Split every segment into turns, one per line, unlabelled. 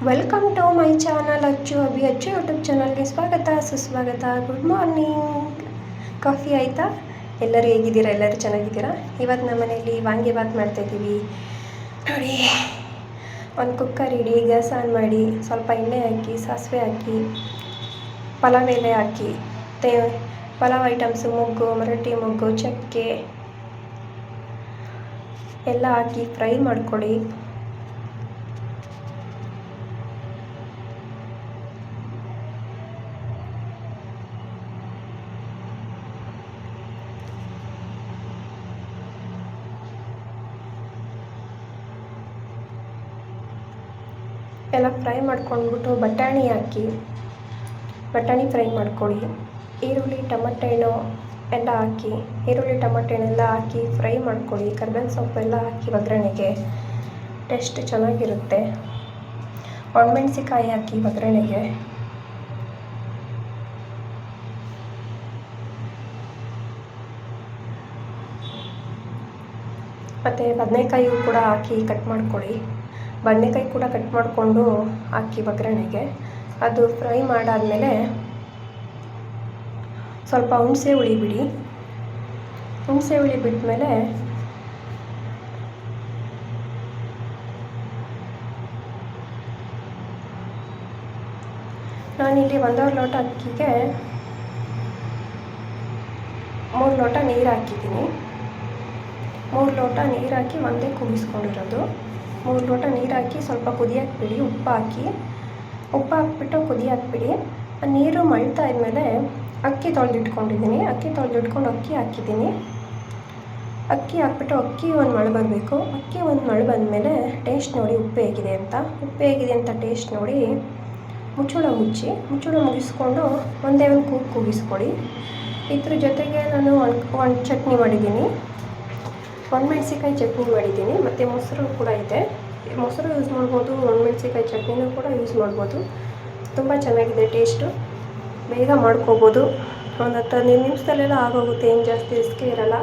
Welcome to my channel ಅಚ್ಚು YouTube ಚಾನಲ್ಗೆ ಸ್ವಾಗತ ಸುಸ್ವಾಗತ. Good morning. ಕಾಫಿ ಆಯಿತಾ? ಎಲ್ಲರೂ ಹೇಗಿದ್ದೀರಾ? ಎಲ್ಲರೂ ಚೆನ್ನಾಗಿದ್ದೀರಾ? ಇವತ್ತು ನಮ್ಮ ಮನೆಯಲ್ಲಿ ವಾಂಗಿಬಾತ್ ಮಾಡ್ತಾಯಿದ್ದೀವಿ ನೋಡಿ. ಒಂದು ಕುಕ್ಕರ್ ಇಡಿ, ಗ್ಯಾಸ್ ಆನ್ ಮಾಡಿ, ಸ್ವಲ್ಪ ಎಣ್ಣೆ ಹಾಕಿ, ಸಾಸಿವೆ ಹಾಕಿ, ಪಲಾವ್ ಎಲೆ ಹಾಕಿ, ಪಲಾವ್ ಐಟಮ್ಸು ಮೊಗ್ಗು, ಮರಾಠಿ ಮೊಗ್ಗು, ಚಕ್ಕೆ ಎಲ್ಲ ಹಾಕಿ ಫ್ರೈ ಮಾಡ್ಕೊಳ್ಳಿ. ಎಲ್ಲ ಫ್ರೈ ಮಾಡ್ಕೊಂಡ್ಬಿಟ್ಟು ಬಟಾಣಿ ಹಾಕಿ, ಬಟಾಣಿ ಫ್ರೈ ಮಾಡ್ಕೊಳ್ಳಿ. ಈರುಳ್ಳಿ ಟೊಮಟೊ ಹಣ್ಣು ಎಲ್ಲ ಹಾಕಿ, ಈರುಳ್ಳಿ ಟೊಮಟೊ ಹಣ್ಣೆಲ್ಲ ಹಾಕಿ ಫ್ರೈ ಮಾಡ್ಕೊಳ್ಳಿ. ಕರ್ಬೇವಿನ ಸೊಪ್ಪು ಎಲ್ಲ ಹಾಕಿ ಒಗ್ಗರಣೆಗೆ ಟೇಸ್ಟ್ ಚೆನ್ನಾಗಿರುತ್ತೆ. ಒಣಮೆಣ್ಸಿಕಾಯಿ ಹಾಕಿ ಒಗ್ಗರಣೆಗೆ. ಮತ್ತು ಬದನೆಕಾಯಿ ಕೂಡ ಹಾಕಿ ಕಟ್ ಮಾಡ್ಕೊಳ್ಳಿ. ಬದನೆಕಾಯಿ ಕೂಡ ಕಟ್ ಮಾಡಿಕೊಂಡು ಹಾಕಿ ಒಗ್ಗರಣೆಗೆ. ಅದು ಫ್ರೈ ಮಾಡಾದಮೇಲೆ ಸ್ವಲ್ಪ ಹುಣಸೆ ಹುಳಿ ಬಿಡಿ. ಹುಣಸೆ ಹುಳಿ ಬಿಟ್ಟಮೇಲೆ ನಾನಿಲ್ಲಿ 1.5 ಲೋಟ ಅಕ್ಕಿಗೆ 3 ಲೋಟ ನೀರು ಹಾಕಿದ್ದೀನಿ. 3 ಲೋಟ ನೀರು ಹಾಕಿ ಒಂದೇ ಕೂಗಿಸ್ಕೊಂಡಿರೋದು. 3 ಲೋಟ ನೀರು ಹಾಕಿ ಸ್ವಲ್ಪ ಕುದಿಯಾಕ್ಬಿಡಿ. ಉಪ್ಪು ಹಾಕ್ಬಿಟ್ಟು ಕುದಿಯಾಕ್ಬಿಡಿ. ನೀರು ಮಳ್ತಾ ಇದ್ಮೇಲೆ ಅಕ್ಕಿ ತೊಳೆದಿಟ್ಕೊಂಡಿದ್ದೀನಿ. ಅಕ್ಕಿ ತೊಳೆದಿಟ್ಕೊಂಡು ಅಕ್ಕಿ ಹಾಕಿದ್ದೀನಿ. ಅಕ್ಕಿ ಹಾಕ್ಬಿಟ್ಟು ಅಕ್ಕಿ ಒಂದು ಮಳೆ ಬರಬೇಕು. ಅಕ್ಕಿ ಒಂದು ಮಳೆ ಬಂದಮೇಲೆ ಟೇಸ್ಟ್ ನೋಡಿ ಉಪ್ಪು ಹೇಗಿದೆ ಅಂತ ಟೇಸ್ಟ್ ನೋಡಿ ಮುಚ್ಚಳ ಮುಗಿಸ್ಕೊಂಡು ಒಂದೇ ಒಂದು ಕೂಗಿಸ್ಕೊಳ್ಳಿ. ಇದ್ರ ಜೊತೆಗೆ ನಾನು ಒಂದು ಚಟ್ನಿ ಮಾಡಿದ್ದೀನಿ. ಒಣಮೆಣ್ಸಿಕಾಯಿ ಚಟ್ನಿ ಮಾಡಿದ್ದೀನಿ. ಮತ್ತು ಮೊಸರು ಕೂಡ ಇದೆ. ಮೊಸರು ಯೂಸ್ ಮಾಡ್ಬೋದು, ಒಣಮೆಣ್ಸಿಕಾಯಿ ಚಟ್ನಿನೂ ಕೂಡ ಯೂಸ್ ಮಾಡ್ಬೋದು. ತುಂಬ ಚೆನ್ನಾಗಿದೆ ಟೇಸ್ಟು. ಬೇಗ ಮಾಡ್ಕೋಬೋದು. ಒಂದು 10-15 ನಿಮಿಷದಲ್ಲೆಲ್ಲ ಆಗೋಗುತ್ತೆ. ಏನು ಜಾಸ್ತಿ ರಿಸ್ಕ್ ಇರೋಲ್ಲ.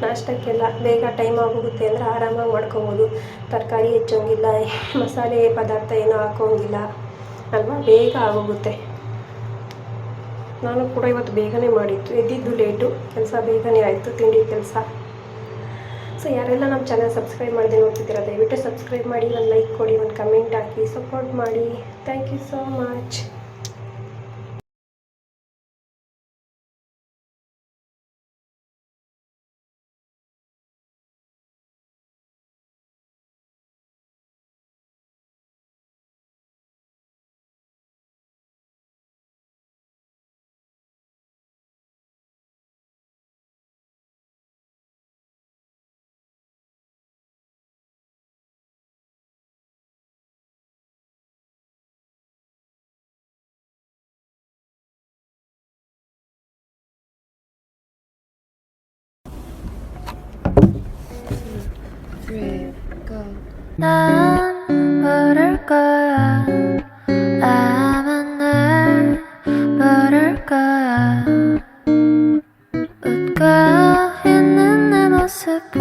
ನಾಷ್ಟಕ್ಕೆಲ್ಲ ಬೇಗ ಟೈಮ್ ಆಗೋಗುತ್ತೆ ಅಂದರೆ ಆರಾಮಾಗಿ ಮಾಡ್ಕೋಬೋದು. ತರಕಾರಿ ಹೆಚ್ಚೋಂಗಿಲ್ಲ, ಮಸಾಲೆ ಪದಾರ್ಥ ಏನೂ ಹಾಕೋಂಗಿಲ್ಲ ಅಲ್ವಾ, ಬೇಗ ಆಗೋಗುತ್ತೆ. ನಾನು ಕೂಡ ಇವತ್ತು ಬೇಗನೆ ಮಾಡಿದ್ದು. ಎದ್ದಿದ್ದು ಲೇಟು, ಕೆಲಸ ಬೇಗನೆ ಆಯಿತು, ತಿಂಡಿ ಕೆಲಸ. ಸೊ ಯಾರೆಲ್ಲ ನಮ್ಮ ಚಾನಲ್ ಸಬ್ಸ್ಕ್ರೈಬ್ ಮಾಡದೆ ನೋಡ್ತಿದ್ದೀರಾ, ದಯವಿಟ್ಟು ಸಬ್ಸ್ಕ್ರೈಬ್ ಮಾಡಿ, ಒಂದು ಲೈಕ್ ಕೊಡಿ, ಒಂದು ಕಮೆಂಟ್ ಹಾಕಿ, ಸಪೋರ್ಟ್ ಮಾಡಿ. Thank you so much.
난 모를 거야. 아마 날 모를 거야. 웃고 있는 내 모습은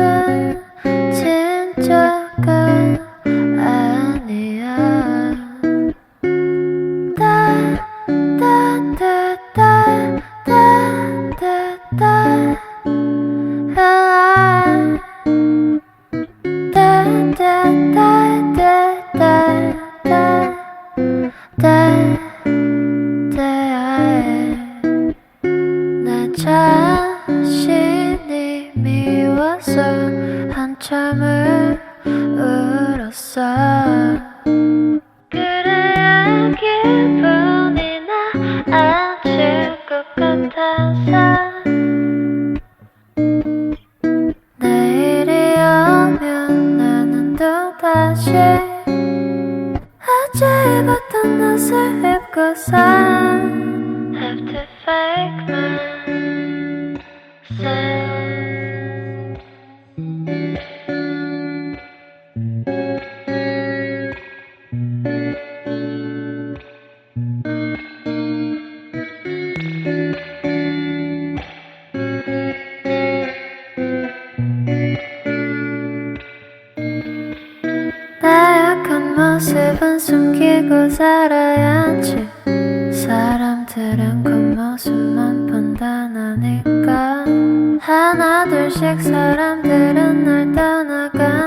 진짜가 아니야. 내 자신이 미워서 한참을 울었어. 그래야 기분이 나아질 것 같아서 내일이 오면 나는 또다시 어제 입었던 옷을 입고서 have to fake myself. 나약한 모습 모습은 숨기고 살아야지 사람들은 겉모습만 본다나니까 하나 둘씩 사람들은 날 떠나가